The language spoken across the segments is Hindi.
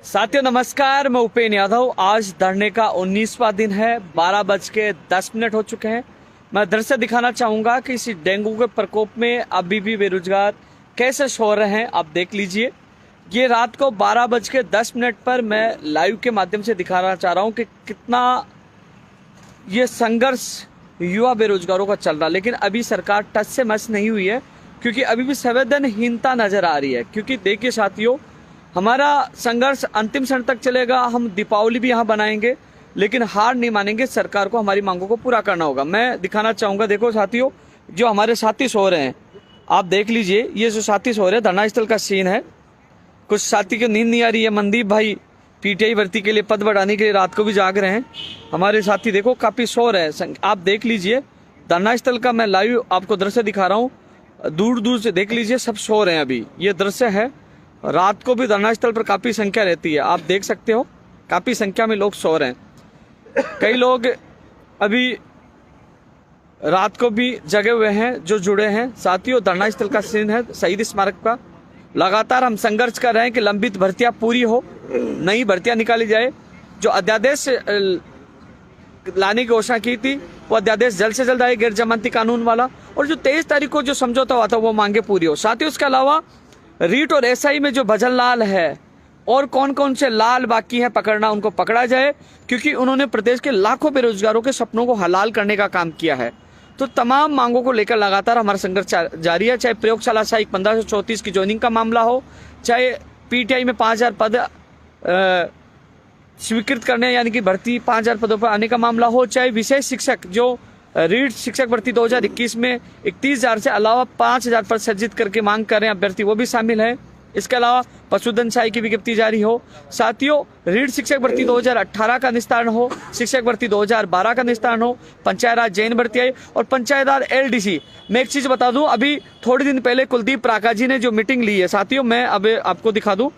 साथियों नमस्कार, मैं उपेन यादव। आज धरने का 19वां दिन है। 12:10 हो चुके हैं। मैं दृश्य दिखाना चाहूंगा कि इस डेंगू के प्रकोप में अभी भी बेरोजगार कैसे सो रहे हैं। आप देख लीजिए, ये रात को 12:10 पर मैं लाइव के माध्यम से दिखाना चाह रहा हूं कि कितना ये संघर्ष युवा बेरोजगारों का चल रहा। लेकिन अभी सरकार टच से मस नहीं हुई है, क्योंकि अभी भी संवेदनहीनता नजर आ रही है। क्योंकि देखिए साथियों, हमारा संघर्ष अंतिम क्षण तक चलेगा। हम दीपावली भी यहाँ बनाएंगे, लेकिन हार नहीं मानेंगे। सरकार को हमारी मांगों को पूरा करना होगा। मैं दिखाना चाहूंगा, देखो साथियों, जो हमारे साथी सो रहे हैं, आप देख लीजिए। ये जो साथी सो रहे हैं, धरना स्थल का सीन है। कुछ साथी को नींद नहीं आ रही है। मनदीप भाई पीटीआई भर्ती के लिए, पद बढ़ाने के लिए रात को भी जाग रहे हैं। हमारे साथी देखो काफी सो रहे हैं। आप देख लीजिए, धरना स्थल का मैं लाइव आपको दृश्य दिखा रहा हूँ। दूर दूर से देख लीजिए, सब सो रहे हैं। अभी ये दृश्य है। रात को भी धरना स्थल पर काफी संख्या रहती है। आप देख सकते हो, काफी संख्या में लोग सो रहे हैं। कई लोग अभी रात को भी जगे हुए हैं जो जुड़े हैं। साथियों, धरना स्थल का सीन है शहीद स्मारक का। लगातार हम संघर्ष कर रहे हैं कि लंबित भर्तियां पूरी हो, नई भर्तियां निकाली जाए। जो अध्यादेश लाने की घोषणा की थी, वो अध्यादेश जल्द से जल्द आए, गैर जमानती कानून वाला। और जो 23 तारीख को जो समझौता हुआ था, वो मांगे पूरी हो। साथियों, इसके अलावा रीट और एसआई में जो भजन लाल है और कौन कौन से लाल बाकी हैं पकड़ना, उनको पकड़ा जाए। क्योंकि उन्होंने प्रदेश के लाखों बेरोजगारों के सपनों को हलाल करने का काम किया है। तो तमाम मांगों को लेकर लगातार हमारा संघर्ष जारी है। चाहे प्रयोगशाला सहायक 1534 की ज्वाइनिंग का मामला हो, चाहे पीटीआई में 5000 पद स्वीकृत करने यानी कि भर्ती 5000 पदों पर आने का मामला हो, चाहे विशेष शिक्षक जो रीट शिक्षक भर्ती 2021 में 31,000 से अलावा 5,000 पद सृजित करके मांग कर रहे हैं अभ्यर्थी, वो भी शामिल है। इसके अलावा पशुधन सहायक की विज्ञप्ति जारी हो। साथियों, रीट शिक्षक भर्ती 2018 का निस्तारण हो, शिक्षक भर्ती 2012 का निस्तारण हो, पंचायत राज जैन भर्ती आई और पंचायत राज एलडीसी। मैं एक चीज बता दूं, अभी थोड़े दिन पहले कुलदीप राका जी ने जो मीटिंग ली है, साथियों मैं अब आपको दिखा दूं।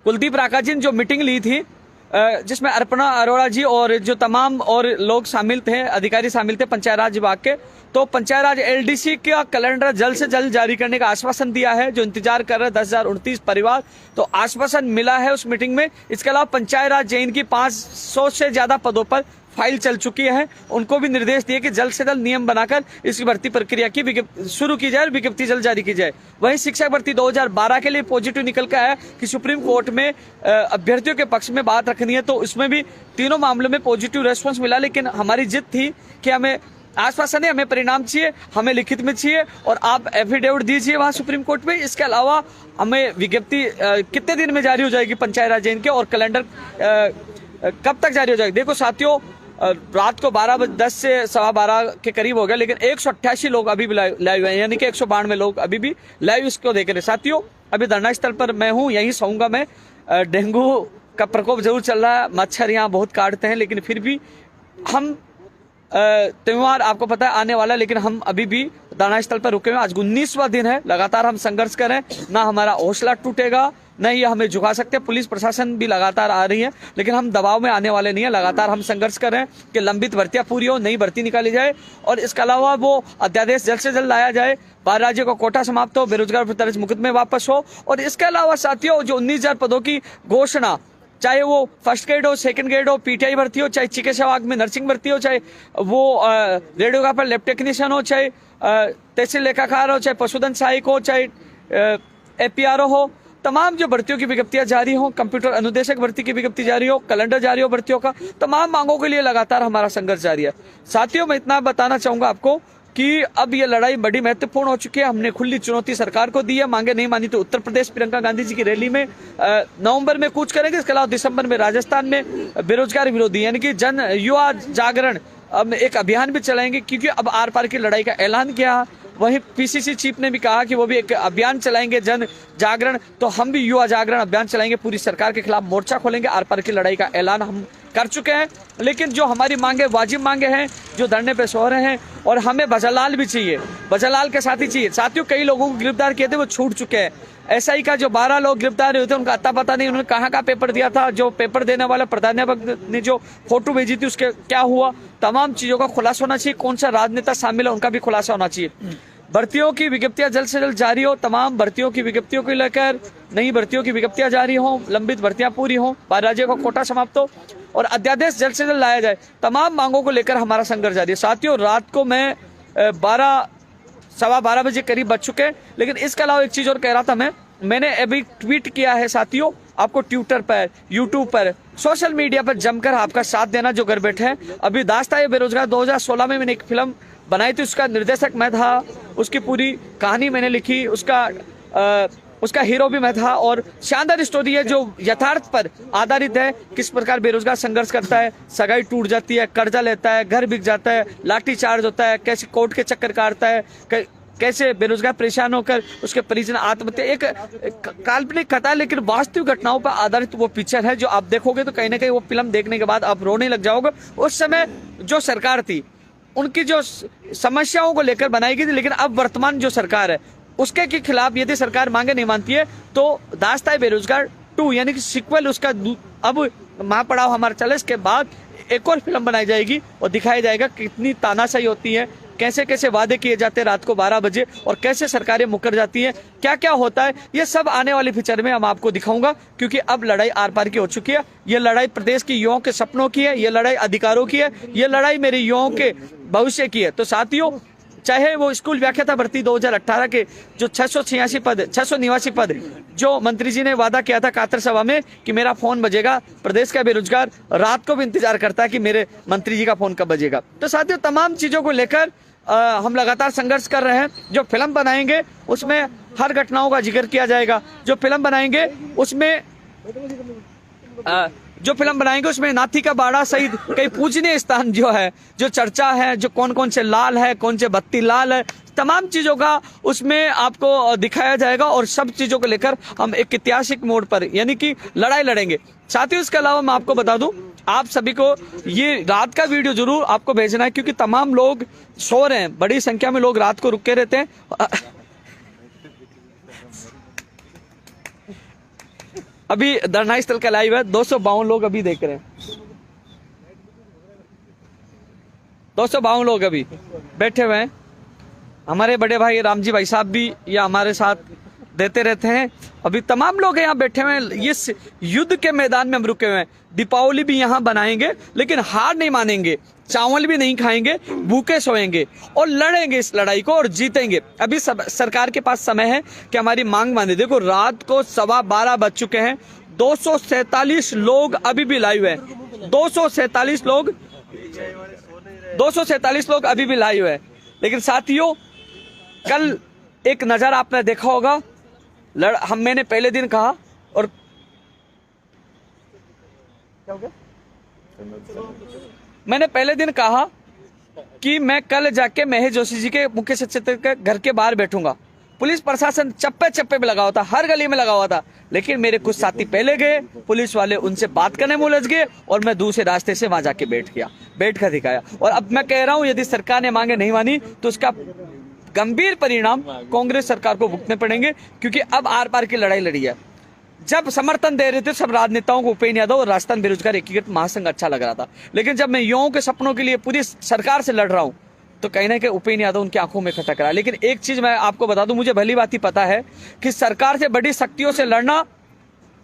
कुलदीप राका जी ने जो मीटिंग ली थी, जिसमें अर्पणा अरोड़ा जी और जो तमाम और लोग शामिल थे, अधिकारी शामिल थे पंचायत राज विभाग के, तो पंचायत राज एलडीसी का कैलेंडर जल्द से जल्द जारी करने का आश्वासन दिया है। जो इंतजार कर रहे हैं 10,029 परिवार, तो आश्वासन मिला है उस मीटिंग में। इसके अलावा पंचायत राज जैन की 500 से ज्यादा पदों पर फाइल चल चुकी है। उनको भी निर्देश दिए कि जल्द से जल्द नियम बनाकर इसकी भर्ती प्रक्रिया की शुरू की जाए और विज्ञप्ति जल्द जारी की जाए। वहीं शिक्षक भर्ती 2012 के लिए पॉजिटिव निकल कर आया कि सुप्रीम कोर्ट में अभ्यर्थियों के पक्ष में बात रखनी है, तो उसमें भी तीनों मामलों में पॉजिटिव रेस्पॉन्स मिला। लेकिन हमारी जिद थी कि हमें आश्वासन है, हमें परिणाम चाहिए, हमें लिखित में चाहिए और आप एफिडेविट दीजिए वहां सुप्रीम कोर्ट में। इसके अलावा हमें विज्ञप्ति कितने दिन में जारी हो जाएगी पंचायत राज जैन के, और कैलेंडर कब तक जारी हो जाएगी। देखो साथियों, रात को 12:10 से 12:15 के करीब हो गया, लेकिन 188 लोग अभी भी लाइव हैं, यानी कि 192 लोग अभी भी लाइव इसको देख रहे हैं। साथियों, अभी धरना स्थल पर मैं हूं, यहीं सोऊंगा मैं। डेंगू का प्रकोप जरूर चल रहा है, मच्छर यहाँ बहुत काटते हैं, लेकिन फिर भी हम त्योहार आपको पता है आने वाला है, लेकिन हम अभी भी धरना स्थल पर रुके हुए। आज 19वां दिन है। लगातार हम संघर्ष करें, ना हमारा हौसला टूटेगा, न ही हमें झुका सकते। पुलिस प्रशासन भी लगातार आ रही है, लेकिन हम दबाव में आने वाले नहीं है। लगातार हम संघर्ष कर रहे हैं कि लंबित भर्तियां पूरी हो, नई भर्ती निकाली जाए और इसके अलावा वो अध्यादेश जल्द से जल्द लाया जाए। 12 राज्यों का कोटा समाप्त हो, बेरोजगार प्रत्याशी मुकदमे वापस हो। और इसके अलावा साथियों, जो 19,000 पदों की घोषणा, चाहे वो फर्स्ट ग्रेड हो, सेकंड ग्रेड हो, पीटीआई भर्ती हो, चाहे चिकित्सा विभाग में नर्सिंग भर्ती हो, चाहे वो रेडियोग्राफर लैब टेक्नीशियन हो, चाहे तहसील लेखाकार हो, चाहे पशुधन सहायक हो, चाहे एपीआरओ हो, तमाम जो भर्तियों की विज्ञप्तियां जारी हो, कंप्यूटर अनुदेशक भर्ती की विज्ञप्ति जारी हो, कैलेंडर जारी हो भर्तियों का, तमाम मांगों के लिए लगातार हमारा संघर्ष जारी है। साथियों, मैं इतना बताना चाहूंगा आपको कि अब ये लड़ाई बड़ी महत्वपूर्ण हो चुकी है। हमने खुली चुनौती सरकार को दी है। मांगे नहीं मानी तो उत्तर प्रदेश प्रियंका गांधी जी की रैली में नवंबर में कूच करेंगे। इसके अलावा दिसंबर में राजस्थान में बेरोजगार विरोधी यानी कि जन युवा जागरण एक अभियान भी चलाएंगे, क्योंकि अब आर पार की लड़ाई का ऐलान किया। वहीं पीसीसी चीफ ने भी कहा कि वो भी एक अभियान चलाएंगे, जन जागरण। तो हम भी युवा जागरण अभियान चलाएंगे, पूरी सरकार के खिलाफ मोर्चा खोलेंगे। आर पार की लड़ाई का ऐलान हम कर चुके हैं। लेकिन जो हमारी मांगे वाजिब मांगे हैं, जो धरने पे सो रहे हैं, और हमें भजनलाल भी चाहिए, भजनलाल के साथ ही चाहिए। साथियों, कई लोगों को गिरफ्तार किए थे, वो छूट चुके हैं। एसआई का जो 12 लोग गिरफ्तार हुए थे, उनका अता पता नहीं, उन्होंने कहाँ का पेपर दिया था, जो पेपर देने वाला प्रधानाध्यापक ने जो फोटो भेजी थी उसके क्या हुआ, तमाम चीजों का खुलासा होना चाहिए। कौन सा राजनेता शामिल है, उनका भी खुलासा होना चाहिए। भर्तियों की विज्ञप्तियां जल्द से जल्द जारी हो, तमाम भर्तियों की विज्ञप्तियों को लेकर नई भर्तियों की विज्ञप्तियां जारी हो, लंबित भर्तियां पूरी हो, राज्य का कोटा समाप्त हो और अध्यादेश जल्द से जल्द लाया जाए। तमाम मांगों को लेकर हमारा संघर्ष जारी है। साथियों, रात को मैं 12 बजे करीब बज चुके हैं, लेकिन इसके अलावा एक चीज और कह रहा था मैंने अभी ट्वीट किया है साथियों, आपको ट्विटर पर, यूट्यूब पर, सोशल मीडिया पर जमकर आपका साथ देना जो घर बैठे हैं। अभी दास्तान बेरोजगार 2016 में मैंने एक फिल्म बनाई थी, उसका निर्देशक मैं था, उसकी पूरी कहानी मैंने लिखी, उसका हीरो भी मैं था और शानदार स्टोरी है जो यथार्थ पर आधारित है। किस प्रकार बेरोजगार संघर्ष करता है, सगाई टूट जाती है, कर्जा लेता है, घर बिक जाता है, लाठी चार्ज होता है, कैसे कोर्ट के चक्कर काटता है, कैसे बेरोजगार परेशान होकर उसके परिजन आत्महत्या। एक काल्पनिक कथा लेकिन वास्तविक घटनाओं पर आधारित वो पिक्चर है जो आप देखोगे तो कहीं ना कहीं वो फिल्म देखने के बाद आप रोने लग जाओगे। उस समय जो सरकार थी उनकी जो समस्याओं को लेकर बनाई गई थी, लेकिन अब वर्तमान जो सरकार है उसके के खिलाफ यदि सरकार मांगे नहीं मानती है तो दास्तान बेरोजगार 2 यानी कि सीक्वल उसका अब माँ पढ़ाओ हमारा चले इसके बाद एक और फिल्म बनाई जाएगी और दिखाया जाएगा कितनी तानाशाही होती है, कैसे कैसे वादे किए जाते हैं रात को 12 बजे और कैसे सरकारें मुकर जाती हैं, क्या क्या होता है। ये सब आने वाली पिक्चर में हम आपको दिखाऊंगा, क्योंकि अब लड़ाई आर पार की हो चुकी है। ये लड़ाई प्रदेश की युवाओं के सपनों की है, ये लड़ाई अधिकारों की है, ये लड़ाई मेरे युवाओं के भविष्य की है। तो साथियों, चाहे वो स्कूल व्याख्याता भर्ती 2018 के जो 689 पद जो मंत्री जी ने वादा किया था कातर सभा में कि मेरा फोन बजेगा, प्रदेश का बेरोजगार रात को भी इंतजार करता है कि मेरे मंत्री जी का फोन कब बजेगा। तो साथियों, तमाम चीजों को लेकर हम लगातार संघर्ष कर रहे हैं। जो फिल्म बनाएंगे उसमें हर घटनाओं का जिक्र किया जाएगा। जो फिल्म बनाएंगे उसमें नाथी का बाड़ा सहित कई पूजनीय स्थान जो है, जो चर्चा है, जो कौन कौन से लाल है, कौन से बत्ती लाल है, तमाम चीजों का उसमें आपको दिखाया जाएगा और सब चीजों को लेकर हम एक ऐतिहासिक मोड़ पर यानी कि लड़ाई लड़ेंगे। साथियों, इसके अलावा मैं आपको बता दूं, आप सभी को ये रात का वीडियो जरूर आपको भेजना है, क्योंकि तमाम लोग सो रहे हैं, बड़ी संख्या में लोग रात को रुके रहते हैं। अभी धरना स्थल का लाइव है, 252 लोग अभी देख रहे हैं, 252 लोग अभी बैठे हुए हैं। हमारे बड़े भाई रामजी भाई साहब भी ये हमारे साथ देते रहते हैं। अभी तमाम लोग यहाँ बैठे हुए हैं, इस युद्ध के मैदान में हम रुके हुए हैं। दीपावली भी यहाँ बनाएंगे, लेकिन हार नहीं मानेंगे, चावल भी नहीं खाएंगे, भूखे सोएंगे और लड़ेंगे इस लड़ाई को और जीतेंगे। अभी सरकार के पास समय है कि हमारी मांग माने। देखो, रात को 12:15 बज चुके हैं, 247 लोग अभी भी लाइव है, 247 लोग अभी भी लाइव है। लेकिन साथियों, कल एक नजर आपने देखा होगा, मैंने पहले दिन कहा और मैंने पहले दिन कहा कि मैं कल जाके महेश जोशी जी के मुख्य सचेतक के घर के बाहर बैठूंगा। पुलिस प्रशासन चप्पे चप्पे पे लगा हुआ था, हर गली में लगा हुआ था, लेकिन मेरे कुछ साथी पहले गए, पुलिस वाले उनसे बात करने में उलझ गए और मैं दूसरे रास्ते से वहां जाके बैठ कर दिखाया। और अब मैं कह रहा हूं, यदि सरकार ने मांगे नहीं मानी तो उसका गंभीर परिणाम कांग्रेस सरकार को भुगतने पड़ेंगे, क्योंकि अब आर पार की लड़ाई लड़ी है। जब समर्थन दे रहे थे सब राजनेताओं को, उपेंद्र यादव और राजस्थान बेरोजगार एकीकृत महासंघ अच्छा लग रहा था, लेकिन जब मैं युवाओं के सपनों के लिए पूरी सरकार से लड़ रहा हूं तो कहीं ना कहीं उपेंद्र यादव उनकी आंखों में खटक रहा है। लेकिन एक चीज मैं आपको बता दूं, मुझे भली बात ही पता है कि सरकार से बड़ी शक्तियों से लड़ना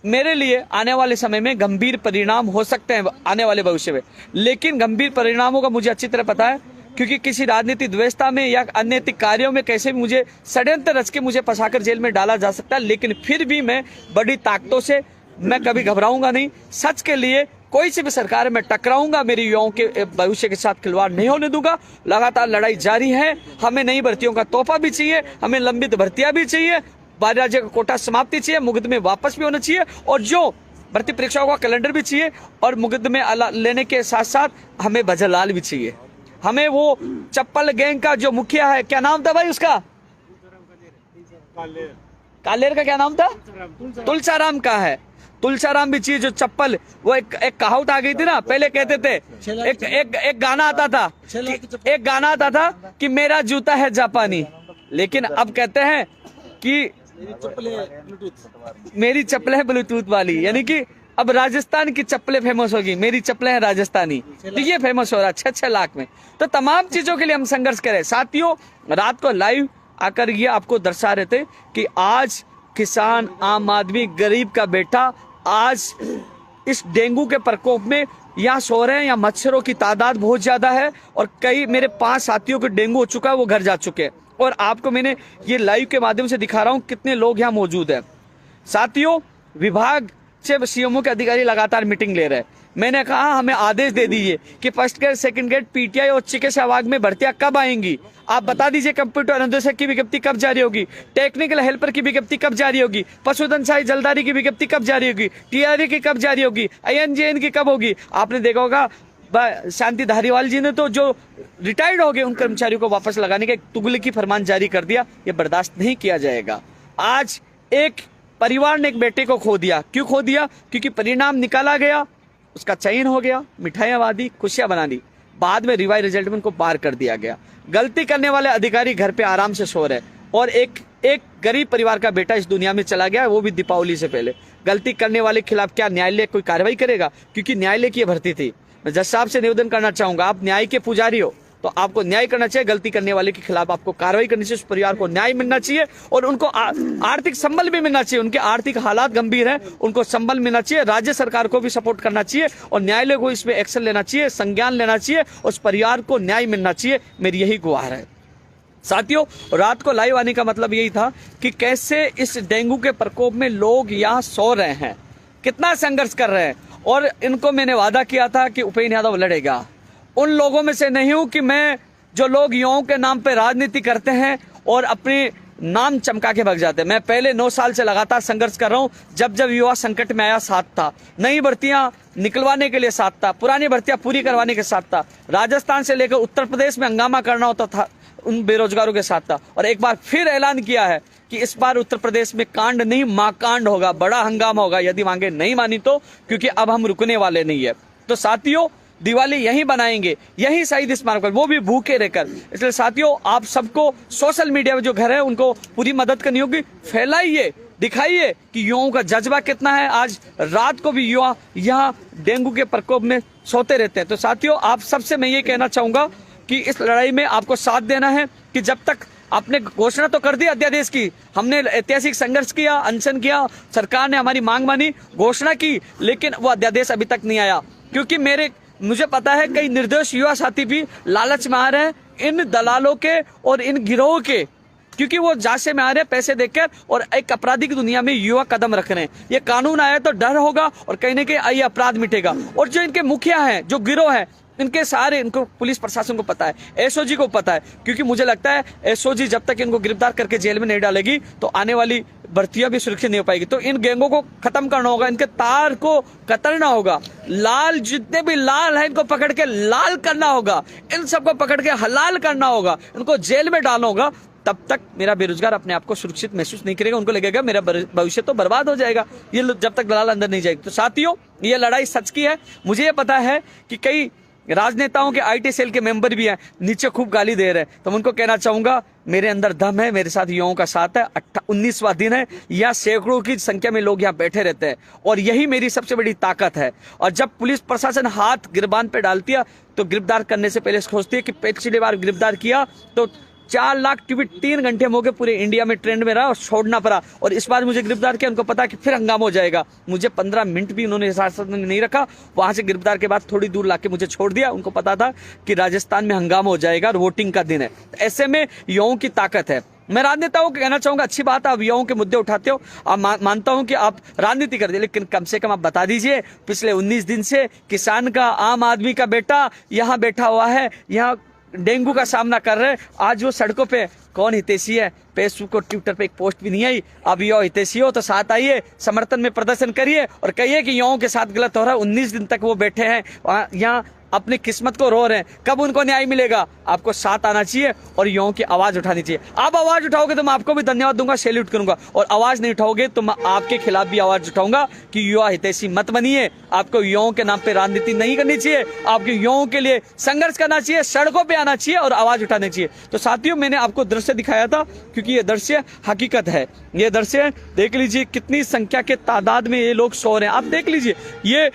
मेरे लिए आने वाले समय में गंभीर परिणाम हो सकते हैं आने वाले भविष्य में। लेकिन गंभीर परिणामों का मुझे अच्छी तरह पता है, क्योंकि किसी राजनीतिक द्वेषता में या अनैतिक कार्यों में कैसे भी मुझे षड्यंत्र रच के मुझे फंसाकर जेल में डाला जा सकता है, लेकिन फिर भी मैं बड़ी ताकतों से मैं कभी घबराऊंगा नहीं। सच के लिए कोई सी भी सरकार में टकराऊंगा, मेरे युवाओं के भविष्य के साथ खिलवाड़ नहीं होने दूंगा। लगातार लड़ाई जारी है। हमें नई भर्तियों का तोहफा भी चाहिए, हमें लंबित भर्तियां भी चाहिए, राज्य का कोटा समाप्ति चाहिए, मुकदमे वापस भी होना चाहिए, और जो भर्ती परीक्षाओं का कैलेंडर भी चाहिए, और मुकदमे लेने के साथ साथ हमें भजनलाल भी चाहिए। हमें वो चप्पल गैंग का जो मुखिया है, क्या नाम था भाई उसका, कालेर का क्या नाम था, तुलसाराम का है, तुलसाराम भी चाहिए। जो चप्पल, वो एक कहावत आ गई थी ना, पहले कहते थे, एक गाना आता था कि मेरा जूता है जापानी, लेकिन अब कहते हैं कि मेरी चप्पलें है ब्लूटूथ वाली, यानी कि अब राजस्थान की चप्पलें फेमस होगी, मेरी चप्पलें हैं राजस्थानी, तो ये फेमस हो रहा है 6-6 लाख में। तो तमाम चीजों के लिए हम संघर्ष करें। साथियों, रात को लाइव आकर ये आपको दर्शा रहे थे कि आज किसान, आम आदमी, गरीब का बेटा आज इस डेंगू के प्रकोप में यहाँ सो रहे हैं। यहाँ मच्छरों की तादाद बहुत ज्यादा है और कई मेरे 5 साथियों को डेंगू हो चुका है, वो घर जा चुके हैं। और आपको मैंने ये लाइव के माध्यम से दिखा रहा हूँ कितने लोग यहाँ मौजूद हैं। साथियों, विभाग से सीएमओ के अधिकारी लगातार मीटिंग ले रहे हैं। मैंने कहा हमें आदेश दे दीजिए कि first grade, second grade, PTI और चिकित्सा विभाग में भर्तियां कब आएंगी। आप बता दीजिए कंप्यूटर अनुदेशक की विज्ञप्ति कब जारी होगी, टेक्निकल हेल्पर की विज्ञप्ति कब जारी होगी, पशुधन सहायक जलदारी की विज्ञप्ति कब जारी होगी, टीआरए की कब जारी होगी, आईएनजेएन की कब होगी। आपने देखा होगा शांति धारीवाल जी ने तो जो रिटायर्ड हो गए उन कर्मचारियों को वापस लगाने का एक तुगलकी फरमान जारी कर दिया। ये बर्दाश्त नहीं किया जाएगा। आज एक परिवार ने एक बेटे को खो दिया। क्यों खो दिया? क्योंकि परिणाम निकाला गया, उसका चयन हो गया, मिठाइयां बांधी, खुशियां बना दी, बाद में रिवाइज रिजल्ट में उनको पार कर दिया गया। गलती करने वाले अधिकारी घर पे आराम से सो रहे और एक गरीब परिवार का बेटा इस दुनिया में चला गया, वो भी दीपावली से पहले। गलती करने वाले के खिलाफ क्या न्यायालय कोई कार्रवाई करेगा? क्योंकि न्यायालय की भर्ती थी। मैं जज साहब से निवेदन करना चाहूंगा, आप न्याय के पुजारी हो तो आपको न्याय करना चाहिए। गलती करने वाले के खिलाफ आपको कार्रवाई करनी चाहिए, उस परिवार को न्याय मिलना चाहिए और उनको आर्थिक संबल भी मिलना चाहिए। उनके आर्थिक हालात गंभीर हैं, उनको संबल मिलना चाहिए। राज्य सरकार को भी सपोर्ट करना चाहिए और न्यायालय को इसमें एक्शन लेना चाहिए, संज्ञान लेना चाहिए, उस परिवार को न्याय मिलना चाहिए। मेरी यही गुहार है। साथियों, रात को लाइव आने का मतलब यही था कि कैसे इस डेंगू के प्रकोप में लोग यहाँ सो रहे हैं, कितना संघर्ष कर रहे हैं। और इनको मैंने वादा किया था कि उपेंद्र यादव लड़ेगा। उन लोगों में से नहीं हूं कि मैं जो लोग युवाओं के नाम पे राजनीति करते हैं और अपने नाम चमका के भाग जाते हैं। मैं पहले 9 साल से लगातार संघर्ष कर रहा हूं। जब जब युवा संकट में आया साथ था, नई भर्तियां निकलवाने के लिए साथ था, पुरानी भर्तियां पूरी करवाने के साथ था, राजस्थान से लेकर उत्तर प्रदेश में हंगामा करना होता था उन बेरोजगारों के साथ था। और एक बार फिर ऐलान किया है कि इस बार उत्तर प्रदेश में कांड नहीं महाकांड होगा, बड़ा हंगामा होगा यदि मांगे नहीं मानी तो, क्योंकि अब हम रुकने वाले नहीं है। तो साथियों, दिवाली यहीं बनाएंगे, यहीं शहीद स्मारक पर, वो भी भूखे रहकर। इसलिए साथियों, आप सबको सोशल मीडिया में जो घर है उनको पूरी मदद करनी होगी। फैलाइए, दिखाइए कि युवाओं का जज्बा कितना है। आज रात को भी युवा यहाँ डेंगू के प्रकोप में सोते रहते हैं। तो साथियों, आप सबसे मैं ये कहना चाहूंगा कि इस लड़ाई में आपको साथ देना है। कि जब तक आपने घोषणा तो कर दी अध्यादेश की, हमने ऐतिहासिक संघर्ष किया, अनशन किया, सरकार ने हमारी मांग मानी, घोषणा की, लेकिन वो अध्यादेश अभी तक नहीं आया। क्योंकि मुझे पता है कई निर्दोष युवा साथी भी लालच में आ रहे हैं इन दलालों के और इन गिरोह के, क्योंकि वो जांचे में आ रहे हैं पैसे देकर और एक आपराधिक दुनिया में युवा कदम रख रहे हैं। ये कानून आया तो डर होगा और कहीं ना कहीं ये अपराध मिटेगा। और जो इनके मुखिया हैं, जो गिरोह हैं, इनके सारे, इनको पुलिस प्रशासन को पता है, एसओजी को पता है। क्योंकि मुझे लगता है एसओजी जब तक इनको गिरफ्तार करके जेल में नहीं डालेगी तो आने वाली भर्तियां भी सुरक्षित नहीं हो पाएगी। तो इन गैंगों को खत्म करना होगा, इनके तार को कतरना होगा। लाल, जितने भी लाल हैं इनको पकड़ के लाल करना होगा, इन सबको पकड़ के हलाल करना होगा, इनको जेल में डालना होगा। तब तक मेरा बेरोजगार अपने आप को सुरक्षित महसूस नहीं करेगा। उनको लगेगा मेरा भविष्य तो बर्बाद हो जाएगा, ये जब तक दलाल अंदर नहीं जाएगी। तो साथियों, ये लड़ाई सच की है। मुझे ये पता है कि कई राजनेताओं के आईटी सेल के मेंबर भी हैं, नीचे खूब गाली दे रहे हैं। तो उनको कहना चाहूंगा, मेरे अंदर दम है, मेरे साथ युवाओं का साथ है। 19वां दिन है, यहाँ सैकड़ों की संख्या में लोग यहाँ बैठे रहते हैं और यही मेरी सबसे बड़ी ताकत है। और जब पुलिस प्रशासन हाथ गिरबान पे डालती है तो गिरफ्तार करने से पहले सोचती है कि पिछली बार गिरफ्तार किया तो 4 लाख ट्वीट 3 घंटे में हो गए, पूरे इंडिया में ट्रेंड में रहा और छोड़ना पड़ा। और इस बार मुझे गिरफ्तार किया, उनको पता कि फिर हंगामा हो जाएगा। मुझे 15 मिनट भी उन्होंने हिरासत में नहीं रखा। वहां से गिरफ्तार के बाद थोड़ी दूर लाके मुझे छोड़ दिया। उनको पता था कि राजस्थान में हंगामा हो जाएगा और वोटिंग का दिन है। ऐसे में युवाओं की ताकत है। मैं राजनेताओं को कहना चाहूंगा, अच्छी बात है आप युवाओं के मुद्दे उठाते हो, आप मानता हूं कि आप राजनीति करते, लेकिन कम से कम आप बता दीजिए पिछले 19 दिन से किसान का, आम आदमी का बेटा यहाँ बैठा हुआ है, यहाँ डेंगू का सामना कर रहे हैं। आज वो सड़कों पे कौन हितैषी है? फेसबुक और ट्विटर पे एक पोस्ट भी नहीं आई। अब युवा हितैषी हो तो साथ आइए, समर्थन में प्रदर्शन करिए और कहिए कि युवाओं के साथ गलत हो रहा है। 19 दिन तक वो बैठे हैं यहाँ, अपनी किस्मत को रो रहे हैं। कब उनको न्याय मिलेगा? आपको साथ आना चाहिए और युवाओं की आवाज उठानी चाहिए। आप आवाज उठाओगे तो मैं आपको भी धन्यवाद दूंगा, सैल्यूट करूंगा। और आवाज नहीं उठाओगे तो मैं आपके खिलाफ भी आवाज उठाऊंगा कि युवा हितैषी मत बनिए। आपको युवाओं के नाम पे राजनीति नहीं करनी चाहिए, आपके युवाओं के लिए संघर्ष करना चाहिए, सड़कों पे आना चाहिए और आवाज उठानी चाहिए। तो साथियों, मैंने आपको दृश्य दिखाया था क्योंकि ये दृश्य हकीकत है। ये दृश्य देख लीजिए, कितनी संख्या के तादाद में ये लोग सो रहे हैं। आप देख लीजिए, ये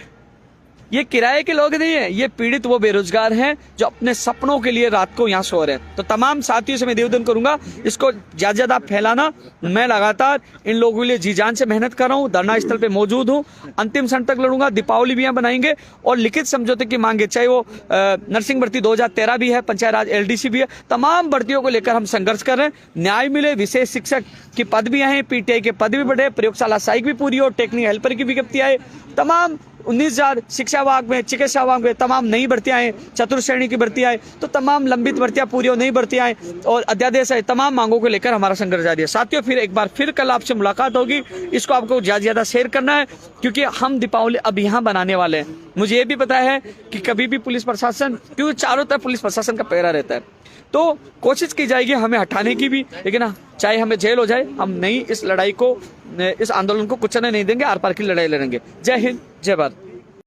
ये किराए के लोग नहीं है, ये पीड़ित वो बेरोजगार हैं जो अपने सपनों के लिए रात को यहाँ सो रहे हैं। तो तमाम साथियों से मैं निवेदन करूंगा, इसको ज्यादा फैलाना। मैं लगातार इन लोगों के लिए जी जान से मेहनत कर रहा हूँ, धरना स्थल पे मौजूद हूँ, अंतिम क्षण तक लड़ूंगा। दीपावली भी यहाँ बनाएंगे और लिखित समझौते की मांगे, चाहे वो नर्सिंग भर्ती 2013 भी है, पंचायत राज LDC भी है, तमाम भर्तियों को लेकर हम संघर्ष कर रहे हैं। न्याय मिले, विशेष शिक्षक की पद भी आए, PTI के पद भी बढ़े, प्रयोगशाला सहायक भी पूरी हो, टेक्निकल हेल्पर की विज्ञप्ति आए, तमाम 19,000 शिक्षा विभाग में, चिकित्सा विभाग में तमाम नई भर्तियां आए, चतुर्थ श्रेणी की भर्तियां आए, तो तमाम लंबित भर्तियां पूरी हो, नई भर्तियां आए और अध्यादेश है। तमाम मांगों को लेकर हमारा संघर्ष जारी है। साथियों, फिर एक बार फिर कल आपसे मुलाकात होगी। इसको आपको ज्यादा शेयर करना है, क्योंकि हम दीपावली अब यहाँ बनाने वाले हैं। मुझे ये भी पता है कि कभी भी पुलिस प्रशासन, क्योंकि चारों तरफ पुलिस प्रशासन का पहरा रहता है, तो कोशिश की जाएगी हमें हटाने की भी, लेकिन चाहे हमें जेल हो जाए, हम नहीं इस लड़ाई को, इस आंदोलन को कुचलने नहीं देंगे, आर पार की लड़ाई लड़ेंगे। जय हिंद, जय भारत।